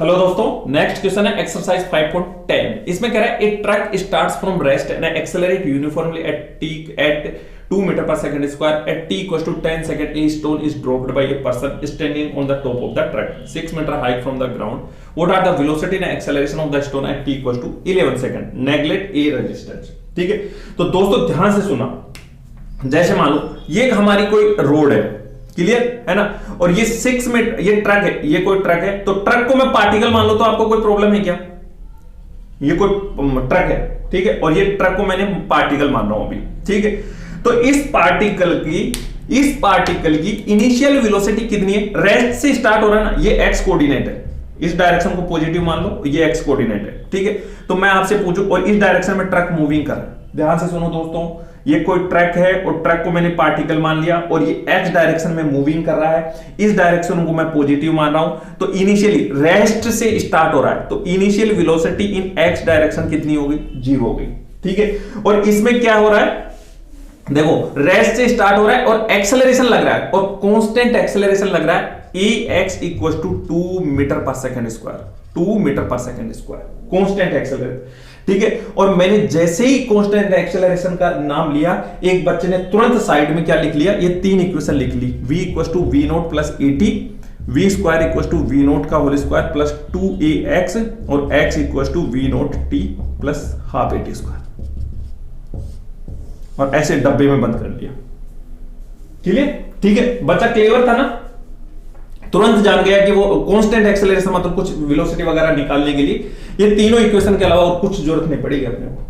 Hello दोस्तों, next question है exercise 5.10। इसमें कह रहा है a truck starts from rest and accelerate uniformly at 2 metre per second square at t equals to 10 second a stone is dropped by a person standing on the top of the truck 6 metre height from the ground. What are the velocity and acceleration of the stone at t equals to 11 second. Neglect air resistance. ठीक है, तो दोस्तों ध्यान से सुना। जैसे मान लो ये हमारी कोई रोड है, क्लियर है ना, और ये 6 मीटर ये ट्रक है, ये कोई ट्रक है, तो ट्रक को मैं पार्टिकल मान लो तो आपको कोई प्रॉब्लम है क्या? ये कोई ट्रक है, ठीक है, और ये ट्रक को मैंने पार्टिकल मान रहा हूं अभी, ठीक है। तो इस पार्टिकल की इनिशियल वेलोसिटी कितनी है? रेस्ट से स्टार्ट हो रहा है ना, ये एक्स कोऑर्डिनेट है, इस डायरेक्शन को पॉजिटिव मान लो, ये एक्स कोऑर्डिनेट है, ठीक है। तो मैं आपसे पूछूं, और इस डायरेक्शन में ट्रक मूविंग कर रहा है, ध्यान से सुनो दोस्तों, ये कोई ट्रक है और ट्रक को मैंने पार्टिकल मान लिया और ये एक्स डायरेक्शन में मूविंग कर रहा है, इस डायरेक्शन को मैं पॉजिटिव मान रहा हूं, तो इनिशियली रेस्ट से स्टार्ट हो रहा है, तो इनिशियल वेलोसिटी इन एक्स डायरेक्शन कितनी होगी? 0 होगी, ठीक है। और इसमें क्या हो रहा है, देखो रेस्ट से स्टार्ट हो रहा है और एक्सेलरेशन लग रहा है, और कांस्टेंट एक्सेलरेशन लग रहा है ax equal to 2 metre per second square, 2 metre per second square constant acceleration, ठीक है। और मैंने जैसे ही कांस्टेंट एक्सेलरेशन का नाम लिया, एक बच्चे ने तुरंत साइड में क्या लिख लिया, ये 3 इक्वेशन लिख ली, v equal to v naught plus at, v square equal to v naught का होल स्क्वायर प्लस 2ax और x equal to v naught t plus half at square, और ऐसे डब्बे में बंद कर दिया, क्लियर? ठीक है, बच्चा क्लेवर था ना, तुरंत जान गया कि वो कांस्टेंट एक्सेलरेशन मतलब कुछ वेलोसिटी वगैरह निकालने के लिए ये तीनों इक्वेशन के अलावा और कुछ जरूरत नहीं पड़ेगी अपने को,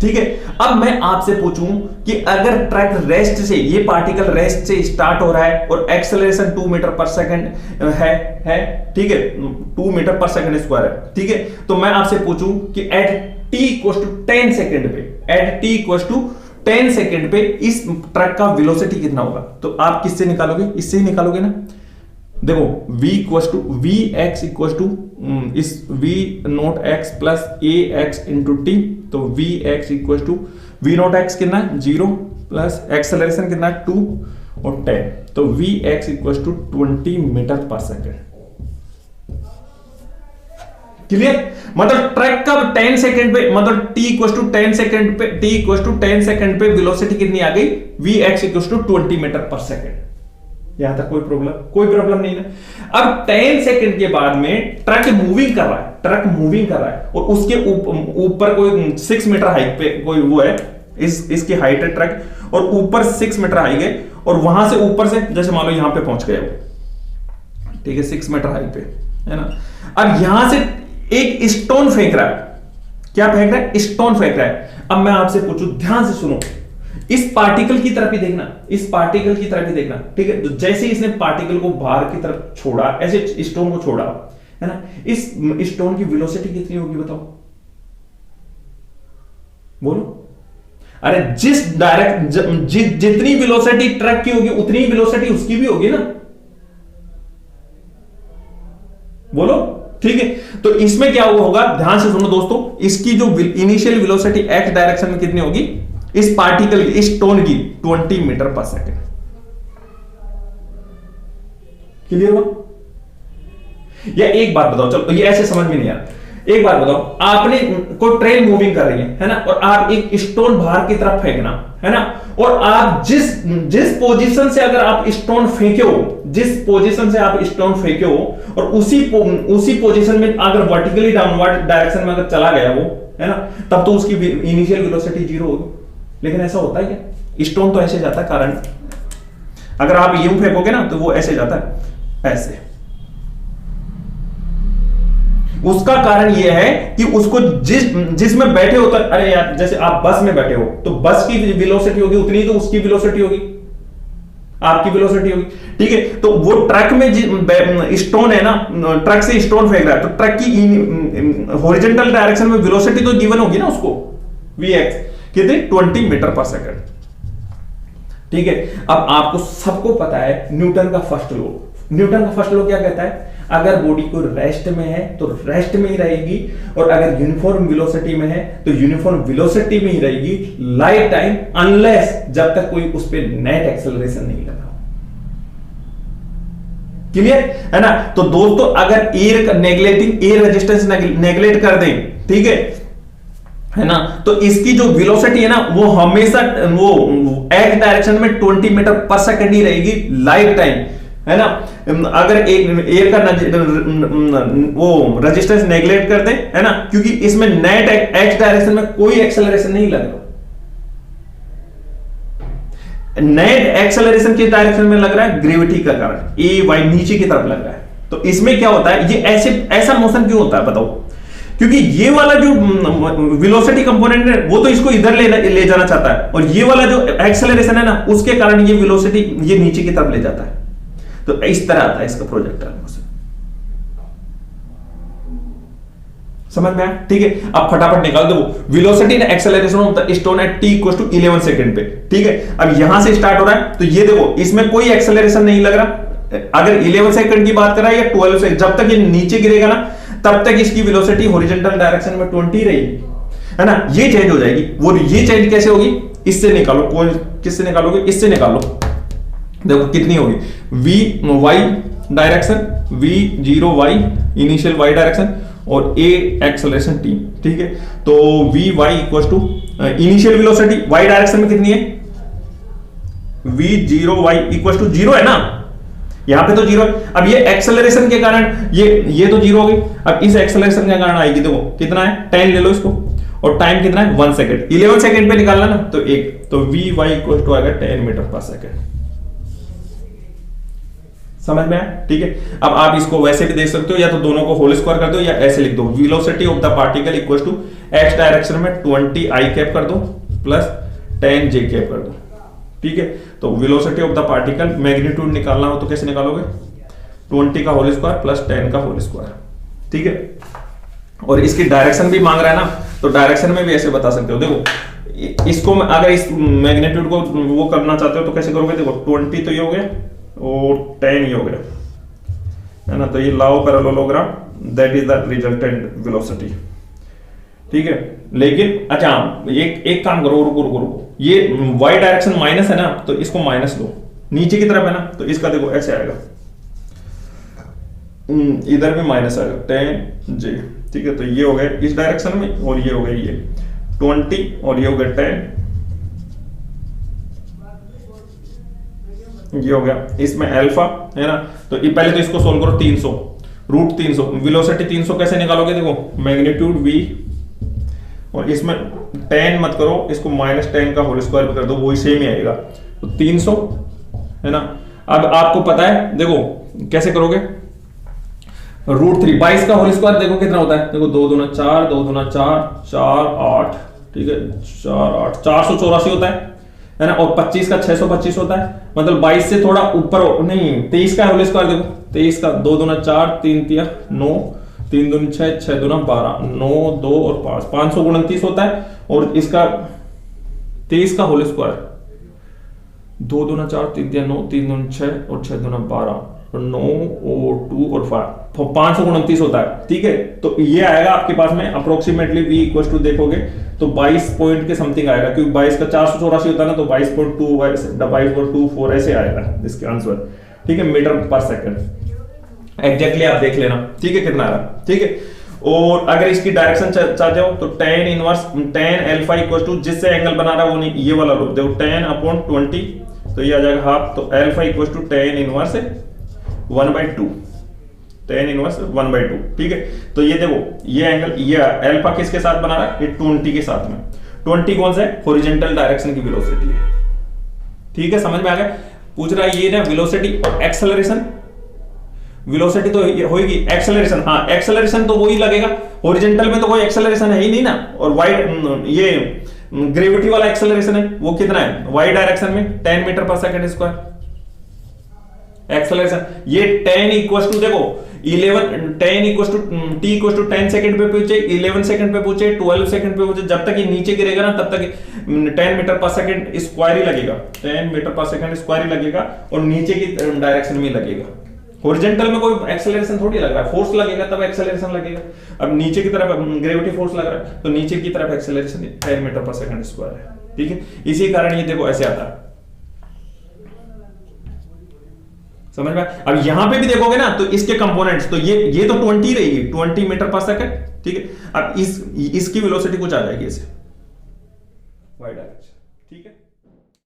ठीक है। अब मैं आपसे पूछूं कि अगर ट्रक रेस्ट से, ये पार्टिकल रेस्ट से स्टार्ट हो रहा है और एक्सेलरेशन 2 मीटर पर सेकंड है, ठीक है, 2 मीटर पर सेकंड स्क्वायर है, ठीक है। तो मैं आपसे पूछूं कि at t equal to 10 second पे, at t equal to 10 second पे इस ट्रक का वेलोसिटी कितना होगा? तो आप किससे निकालोगे? इससे ही निकालोगे ना। देखो v equal to v x equal to इस v naught x plus a x into t, तो v x equal to v naught x कितना है? 0 प्लस एक्सेलरेशन कितना है? 2 और 10, तो v x equal to 20 metre per second, clear? मतलब truck का 10 सेकंड पे, मतलब t इक्वल टू 10 सेकंड पे, t इक्वल टू 10 सेकंड पे वेलोसिटी कितनी आ गई? v x equal to 20 metre per second. यहां तक कोई प्रॉब्लम नहीं है। अब 10 सेकंड के बाद में ट्रक मूविंग कर रहा है, और उसके ऊपर कोई 6 मीटर हाइट पे कोई वो है, इसकी हाइट है ट्रक, और ऊपर 6 मीटर हाइट है, और वहां से ऊपर से जैसे मान लो यहां पे पहुंच गए वो, ठीक है, 6 मीटर हाइट पे है ना। अब यहां से एक स्टोन फेंक रहा है, क्या फेंक रहा है? स्टोन फेंक रहा है। अब मैं आपसे पूछूं, ध्यान से सुनो, इस पार्टिकल की तरफ ही देखना, इस पार्टिकल की तरफ ही देखना, ठीक है। तो जैसे इसने पार्टिकल को बाहर की तरफ छोड़ा, ऐसे स्टोन को छोड़ा, है ना, इस स्टोन की वेलोसिटी कितनी होगी बताओ? बोलो। अरे जितनी वेलोसिटी ट्रक की होगी उतनी वेलोसिटी उसकी भी होगी ना, बोलो, ठीक है। तो इसमें क्या होगा, ध्यान से सुनो दोस्तों, इसकी जो इनिशियल वेलोसिटी एक्स डायरेक्शन में कितनी होगी? इस पार्टिकल की, इस स्टोन की 20 मीटर पर सेकेंड, क्लियर हुआ? या एक बात बताओ, चलो ये ऐसे समझ में नहीं आ रहा, एक बात बताओ, आपने कोई ट्रेन मूविंग कर रही है ना, और आप एक स्टोन बाहर की तरफ फेंकना है ना, और आप जिस पोजीशन से अगर आप स्टोन फेंके हो, जिस पोजीशन से आप स्टोन फेंके हो, और उसी पोजीशन में अगर वर्टिकली डाउनवर्ड डायरेक्शन में अगर चला गया वो, है ना, तब तो उसकी इनिशियल वेलोसिटी 0 होगी। लेकिन ऐसा होता है क्या? स्टोन तो ऐसे जाता है, कारण अगर आप यूं फेंकोगे ना तो वो ऐसे जाता है, ऐसे। उसका कारण यह है कि उसको जिसमें बैठे होता, अरे यार जैसे आप बस में बैठे हो, तो बस की वेलोसिटी होगी उतनी, तो उसकी वेलोसिटी होगी, आपकी वेलोसिटी होगी, ठीक है। तो वो ट्रक में स्टोन है ना, ट्रक से स्टोन फेंक रहा है, तो ट्रक की हॉरिजॉन्टल डायरेक्शन में वेलोसिटी तो गिवन होगी ना उसको, वी एक्स कितनी? 20 मीटर पर सेकंड, ठीक है। अब आपको सबको पता है न्यूटन का फर्स्ट लॉ। न्यूटन का फर्स्ट लॉ क्या कहता है? अगर बॉडी को रेस्ट में है तो रेस्ट में ही रहेगी, और अगर यूनिफॉर्म वेलोसिटी में है तो यूनिफॉर्म वेलोसिटी में ही रहेगी लाइफ टाइम, अनलेस जब तक कोई उस पर नेट एक्सेलरेशन नहीं लगा। क्लियर है ना। तो दोस्तों अगर एयर नेगलेक्टिंग एयर रेजिस्टेंस नेगलेक्ट कर दें, ठीक है ना, तो इसकी जो वेलोसिटी है ना वो हमेशा वो एक्स डायरेक्शन में 20 मीटर पर सेकंड ही रहेगी लाइफ टाइम, है ना। अगर एक एयर का वो रेजिस्टेंस नेगलेक्ट कर दें, है ना, क्योंकि इसमें नेट एक्स डायरेक्शन में कोई एक्सेलरेशन नहीं लग रहा, नेट एक्सेलरेशन किस डायरेक्शन में लग रहा है, ग्रेविटी का कारण ए वाई नीचे की तरफ लग रहा है। तो इसमें क्या होता है, ये ऐसा मोशन क्यों होता है बताओ, क्योंकि ये वाला जो वेलोसिटी कंपोनेंट है वो तो इसको इधर ले जाना चाहता है, और ये वाला जो एक्सेलरेशन है ना उसके कारण ये वेलोसिटी ये नीचे की तरफ ले जाता है। तो इस तरह आता है इसका प्रोजेक्टाइल मोशन, समझ में आया, ठीक है। अब फटाफट निकाल दो वेलोसिटी ना acceleration of the stone at t equals to 11 second पे, ठीक है। अब यहां से स्टार्ट हो रहा है, तो ये देखो इसमें कोई एक्सेलरेशन नहीं लग रहा। अगर 11 सेकंड की बात कर रहा है या 12 सेकंड, जब तक ये नीचे गिरेगा ना तब तक इसकी वेलोसिटी हॉरिजॉन्टल डायरेक्शन में 20 रहेगी, है ना। ये चेंज हो जाएगी, वो ये चेंज कैसे होगी, इससे निकालो, कोई किससे निकालोगे, इससे निकालो। देखो कितनी होगी, v y direction, v0 y initial y direction और a एक्सेलरेशन t, ठीक है। तो v y equal to initial velocity y direction में कितनी है, v0 y इक्वल टू 0 है ना, यहां पे तो 0 है। अब ये एक्सेलरेशन के कारण ये तो 0 हो गई। अब इस एक्सेलरेशन के कारण आएगी, देखो कितना है 10 ले लो इसको, और टाइम कितना है 1 सेकंड, 11 सेकंड पे निकालना ना, तो 1, तो vy इक्वल टू आएगा 10 मीटर पर सेकंड, समझ में आया, ठीक है। अब आप इसको वैसे भी देख सकते हो, या तो दोनों को होल स्क्वायर कर दो या ऐसे लिख दो, velocity of the particle equal to x direction में 20 i कैप कर दो प्लस 10 j कैप कर दो, ठीक है। तो velocity of the particle magnitude निकालना हो तो कैसे निकालोगे, 20 का होल स्क्वायर प्लस 10 का होल स्क्वायर, ठीक है। और इसकी डायरेक्शन भी मांग रहा है ना, तो डायरेक्शन में भी ऐसे बता सकते हो। देखो इसको अगर इस मैग्नीट्यूड को वो करना चाहते हो तो कैसे करोगे, देखो 20 तो ये हो गया और 10 ये हो गया, है ना। तो ये law of parallelogram, that is the resultant velocity, ठीक है। लेकिन अच्छा एक काम करो, रुको, ये y डायरेक्शन माइनस है ना, तो इसको माइनस लो, नीचे की तरफ है ना, तो इसका देखो ऐसे आएगा, इधर भी माइनस आएगा 10j, ठीक है। तो ये हो गया इस डायरेक्शन में, और ये हो गया ये 20, और ये हो गया 10, ये हो गया। इसमें अल्फा है ना, तो ये पहले तो इसको सोल्व करो, 300 रूट 300, वेलोसिटी 300 कैसे निकालोगे, देखो मैग्नीट्यूड v, और इसमें 10 मत करो, इसको -10 का होल स्क्वायर भी कर दो, वही सेम ही आएगा, तो 300 है ना। अब आपको पता है, देखो कैसे करोगे, रूट 3 22 का होल स्क्वायर देखो कितना होता है, देखो 2 दूना 4, 2 दूना 4, 4 8, ठीक है, 4 8 484 होता है ना। और 25 का 625 होता है, मतलब 22 से थोड़ा ऊपर नहीं, 23 का होल स्क्वायर देखो, 23 का 2 दूना 4, 3 तिया 9, 3 दूनी 6, 6 दूना 12, 9 2 और 5 529 होता है। और इसका 23 का होल स्क्वायर 2 दूना 4, 3 तिया 9, 3 दूनी 6 और 6 दूना 12, 9 और 2 और 529 होता है, ठीक है। तो ये आएगा आपके पास में अप्रोक्सीमेटली v इक्वल टू देखोगे तो 22 पॉइंट के समथिंग आएगा, क्योंकि 22 का 484 होता है ना, तो 22.24 ऐसे आएगा इसके आंसर, ठीक है, मीटर पर सेकंड। एग्जैक्टली आप देख लेना, ठीक है, कितना आ रहा, ठीक है। और अगर इसकी डायरेक्शन चाहते हो तो tan inverse tan alpha equal to जिससे एंगल बना रहा है वो नहीं, ये वाला लो, देखो tan अपॉन 20, तो ये आ जाएगा हाफ, तो alpha equal to tan inverse 1/2, tan inverse 1/2, ठीक है। तो ये देखो ये एंगल, ये अल्फा किसके साथ बना रहा है, ये 20 के साथ में, 20 कौन सा है, हॉरिजॉन्टल डायरेक्शन की वेलोसिटी है, ठीक है, समझ में आ गया। पूछ रहा है ये ना वेलोसिटी और एक्सेलरेशन, वेलोसिटी तो होगी, एक्सेलरेशन हाँ एक्सेलरेशन तो वही लगेगा, हॉरिजॉन्टल में तो कोई एक्सेलरेशन है ही नहीं ना, और वाई ये ग्रेविटी वाला एक्सेलरेशन है, वो कितना है वाई डायरेक्शन में 10 metre per second square acceleration. ये 10 इक्वल टू देखो 11 10 equal to t equal to 10 second पे पूछे, 11 सेकंड पे पूछे, 12 सेकंड पे पूछे, जब तक ये नीचे गिरेगा ना तब तक 10 मीटर पर सेकंड स्क्वायर ही लगेगा, 10 मीटर पर सेकंड स्क्वायर ही लगेगा, और नीचे की डायरेक्शन में लगेगा। हॉरिजॉन्टल में कोई एक्सेलरेशन थोड़ी लग रहा है, फोर्स लगेगा तब एक्सेलरेशन लगेगा। अब नीचे की तरफ ग्रेविटी फोर्स लग रहा है, तो नीचे की तरफ acceleration 10 metre per second square है, ठीक है। इसी कारण ये देखो ऐसे आता है, समझ में? अब यहां पे भी देखोगे ना तो इसके कंपोनेंट्स, तो ये तो 20 रहेगी, 20 मीटर पर सेकंड, ठीक है। अब इसकी वेलोसिटी कुछ आ जाएगी ऐसे, y डायरेक्शन, ठीक है।